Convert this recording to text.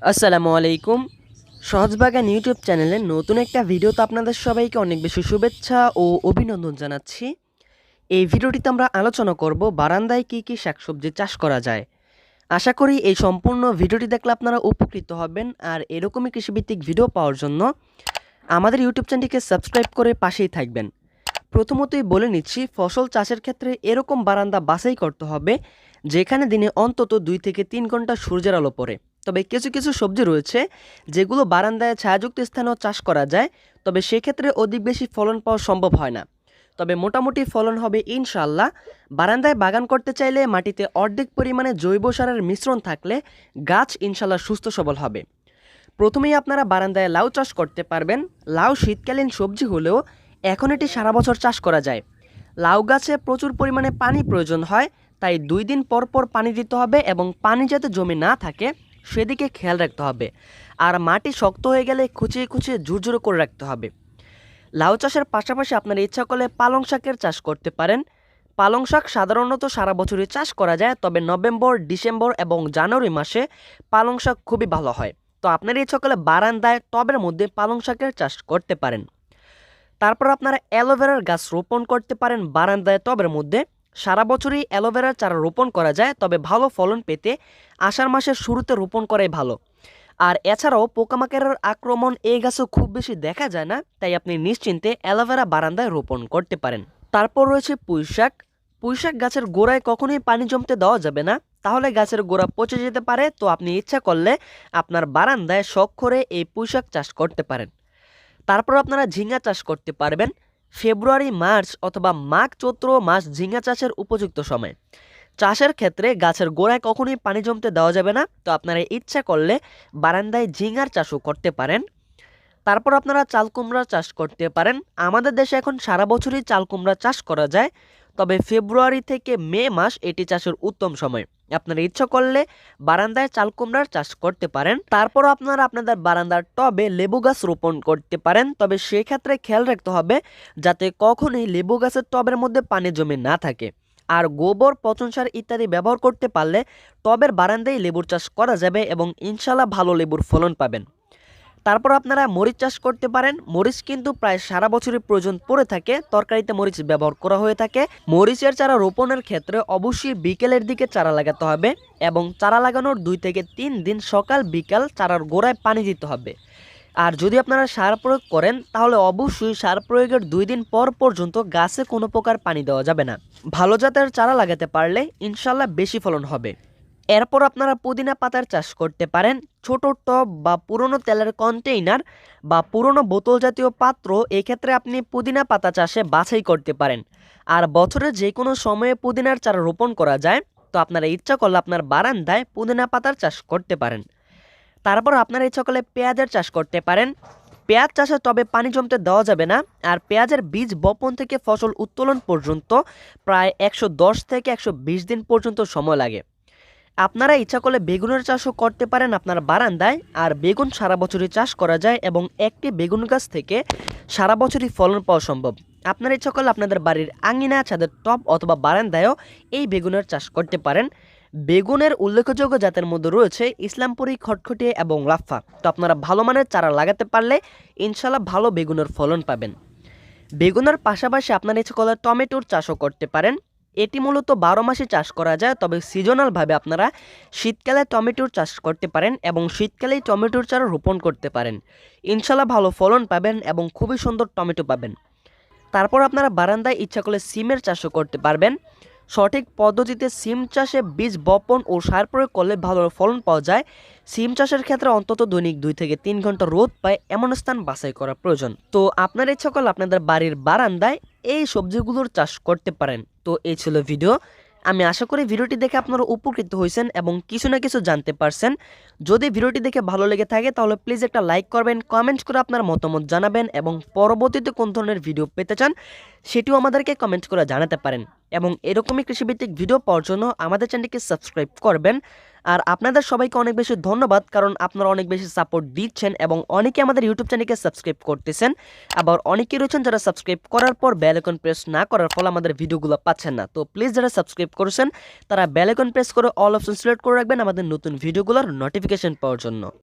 আসসালামু আলাইকুম। সহজবাগান ইউটিউব চ্যানেলের নতুন একটা ভিডিওতে আপনাদের সবাইকে অনেক বেশি শুভেচ্ছা ও অভিনন্দন জানাচ্ছি। এই ভিডিওটিতে আমরা আলোচনা করব বারান্দায় কী কী শাকসবজি চাষ করা যায়। আশা করি এই সম্পূর্ণ ভিডিওটি দেখলে আপনারা উপকৃত হবেন। আর এরকমই কৃষিভিত্তিক ভিডিও পাওয়ার জন্য আমাদের ইউটিউব চ্যানেলটিকে সাবস্ক্রাইব করে পাশেই থাকবেন। প্রথমতই বলে নিচ্ছি, ফসল চাষের ক্ষেত্রে এরকম বারান্দা বাছাই করতে হবে যেখানে দিনে অন্তত 2 থেকে 3 ঘন্টা সূর্যের আলো পড়ে। তবে কিছু কিছু সবজি রয়েছে যেগুলো বারান্দায় ছায়াযুক্ত স্থানেও চাষ করা যায়, তবে সেক্ষেত্রে অধিক বেশি ফলন পাওয়া সম্ভব হয় না। তবে মোটামুটি ফলন হবে ইনশাল্লাহ। বারান্দায় বাগান করতে চাইলে মাটিতে অর্ধেক পরিমাণে জৈব সারের মিশ্রণ থাকলে গাছ ইনশাল্লাহ সুস্থ সবল হবে। প্রথমেই আপনারা বারান্দায় লাউ চাষ করতে পারবেন। লাউ শীতকালীন সবজি হলেও এখন এটি সারা বছর চাষ করা যায়। লাউ গাছে প্রচুর পরিমাণে পানি প্রয়োজন হয়, তাই 2 দিন পর পর পানি দিতে হবে এবং পানি যাতে জমে না থাকে সেদিকে খেয়াল রাখতে হবে। আর মাটি শক্ত হয়ে গেলে খুঁচিয়ে খুঁচিয়ে ঝুরঝুরো করে রাখতে হবে। লাউ চাষের পাশাপাশি আপনারা ইচ্ছা করলে পালং শাকের চাষ করতে পারেন। পালং শাক সাধারণত সারা বছরই চাষ করা যায়, তবে নভেম্বর, ডিসেম্বর এবং জানুয়ারি মাসে পালং শাক খুবই ভালো হয়। তো আপনারা ইচ্ছা করলে বারান্দায় টবের মধ্যে পালং শাকের চাষ করতে পারেন। তারপর আপনারা অ্যালোভেরার গাছ রোপণ করতে পারেন বারান্দায় টবের মধ্যে। সারা বছরই অ্যালোভেরার চারা রোপণ করা যায়, তবে ভালো ফলন পেতে আষাঢ় মাসের শুরুতে রোপণ করাই ভালো। আর এছাড়াও পোকামাকড়ের আক্রমণ এই গাছও খুব বেশি দেখা যায় না, তাই আপনি নিশ্চিন্তে অ্যালোভেরা বারান্দায় রোপণ করতে পারেন। তারপর রয়েছে পুঁইশাক। পুঁইশাক গাছের গোড়ায় কখনোই পানি জমতে দেওয়া যাবে না, তাহলে গাছের গোড়া পচে যেতে পারে। তো আপনি ইচ্ছা করলে আপনার বারান্দায় শখ করে এই পুঁইশাক চাষ করতে পারেন। তারপর আপনারা ঝিঙ্গা চাষ করতে পারবেন। ফেব্রুয়ারি, মার্চ অথবা মাঘ, চৈত্র মাস ঝিঙ্গা চাষের উপযুক্ত সময়। চাষের ক্ষেত্রে গাছের গোড়ায় কখনোই পানি জমতে দেওয়া যাবে না, তো আপনারা ইচ্ছা করলে বারান্দায় ঝিঙ্গার চাষও করতে পারেন। তারপর আপনারা চাল কুমড়া চাষ করতে পারেন। আমাদের দেশে এখন সারা বছরই চাল কুমড়া চাষ করা যায়, তবে ফেব্রুয়ারি থেকে মে মাস এটি চাষের উত্তম সময়। আপনারা ইচ্ছা করলে বারান্দায় চাল কুমড়ার চাষ করতে পারেন। তারপর আপনারা আপনাদের বারান্দার টবে লেবু গাছ রোপণ করতে পারেন, তবে সেক্ষেত্রে খেয়াল রাখতে হবে যাতে কখনোই লেবু গাছের টবের মধ্যে পানি জমে না থাকে। আর গোবর, পচন সার ইত্যাদি ব্যবহার করতে পারলে টবের বারান্দায় লেবুর চাষ করা যাবে এবং ইনশাল্লাহ ভালো লেবুর ফলন পাবেন। তারপর আপনারা মরিচ চাষ করতে পারেন। মরিচ কিন্তু প্রায় সারা বছরের প্রয়োজন পড়ে থাকে, তরকারিতে মরিচ ব্যবহার করা হয়ে থাকে। মরিচের চারা রোপণের ক্ষেত্রে অবশ্যই বিকেলের দিকে চারা লাগাতে হবে এবং চারা লাগানোর 2 থেকে 3 দিন সকাল বিকাল চারার গোড়ায় পানি দিতে হবে। আর যদি আপনারা সার প্রয়োগ করেন তাহলে অবশ্যই সার প্রয়োগের 2 দিন পর পর্যন্ত গাছে কোনো প্রকার পানি দেওয়া যাবে না। ভালো জাতের চারা লাগাতে পারলে ইনশাল্লাহ বেশি ফলন হবে। এরপর আপনারা পুদিনা পাতার চাষ করতে পারেন। ছোট টব বা পুরনো তেলের কন্টেইনার বা পুরনো বোতল জাতীয় পাত্র, এক্ষেত্রে আপনি পুদিনা পাতা চাষে বাছাই করতে পারেন। আর বছরের যে কোনো সময়ে পুদিনার চারা রোপণ করা যায়, তো আপনারা ইচ্ছা করলে আপনার বারান্দায় পুদিনা পাতার চাষ করতে পারেন। তারপর আপনারা ইচ্ছা করলে পেঁয়াজের চাষ করতে পারেন। পেঁয়াজ চাষে তবে পানি জমতে দেওয়া যাবে না। আর পেঁয়াজের বীজ বপন থেকে ফসল উত্তোলন পর্যন্ত প্রায় 110 থেকে 120 দিন পর্যন্ত সময় লাগে। আপনারা ইচ্ছা করলে বেগুনের চাষও করতে পারেন আপনার বারান্দায়। আর বেগুন সারা বছরই চাষ করা যায় এবং একটি বেগুন গাছ থেকে সারা বছরই ফলন পাওয়া সম্ভব। আপনারা ইচ্ছা করলে আপনাদের বাড়ির আঙিনা, ছাদের টব অথবা বারান্দায়ও এই বেগুনের চাষ করতে পারেন। বেগুনের উল্লেখযোগ্য জাতের মধ্যে রয়েছে ইসলামপুরি, খটখটিয়ে এবং লাফা। তো আপনারা ভালো মানের চারা লাগাতে পারলে ইনশাল্লাহ ভালো বেগুনের ফলন পাবেন। বেগুনের পাশাপাশি আপনারা ইচ্ছা করলে টমেটোর চাষও করতে পারেন। এটি মূলত 12 মাসে চাষ করা যায়, তবে সিজনালভাবে আপনারা শীতকালে টমেটোর চাষ করতে পারেন এবং শীতকালেই টমেটোর চারা রোপণ করতে পারেন। ইনশাল্লাহ ভালো ফলন পাবেন এবং খুবই সুন্দর টমেটো পাবেন। তারপর আপনারা বারান্দায় ইচ্ছা করলে সিমের চাষও করতে পারবেন। সঠিক পদ্ধতিতে সিম চাষে বীজ বপন ও সার প্রয়োগ করলে ভালো ফলন পাওয়া যায়। সিম চাষের ক্ষেত্রে অন্তত দৈনিক 2 থেকে 3 ঘন্টা রোদ পায় এমন স্থান বাছাই করা প্রয়োজন। তো আপনার ইচ্ছা করলে আপনাদের বাড়ির বারান্দায় এই সবজিগুলোর চাষ করতে পারেন। তো এই ছিল ভিডিও। আমি আশা করি ভিডিওটি দেখে আপনারা উপকৃত হয়েছেন এবং কিছু না কিছু জানতে পারছেন। যদি ভিডিওটি দেখে ভালো লেগে থাকে তাহলে প্লিজ একটা লাইক করবেন, কমেন্ট করে আপনার মতামত জানাবেন এবং পরবর্তীতে কোন ধরনের ভিডিও পেতে চান সেটিও আমাদেরকে কমেন্ট করে জানাতে পারেন। এবং এরকমই কৃষিভিত্তিক ভিডিও পাওয়ার জন্য আমাদের চ্যানেলকে সাবস্ক্রাইব করবেন। আর আপনাদের সবাইকে অনেক বেশি ধন্যবাদ, কারণ আপনারা অনেক বেশি সাপোর্ট দিচ্ছেন এবং অনেকে আমাদের ইউটিউব চ্যানেলকে সাবস্ক্রাইব করতেছেন। আবার অনেকে রয়েছেন যারা সাবস্ক্রাইব করার পর বেল আইকন প্রেস না করার ফলে আমাদের ভিডিওগুলো পাচ্ছেন না। তো প্লিজ যারা সাবস্ক্রাইব করেছেন তারা বেল আইকন প্রেস করে অল অপশন সিলেক্ট করে রাখবেন আমাদের নতুন ভিডিওগুলোর নোটিফিকেশন পাওয়ার জন্য।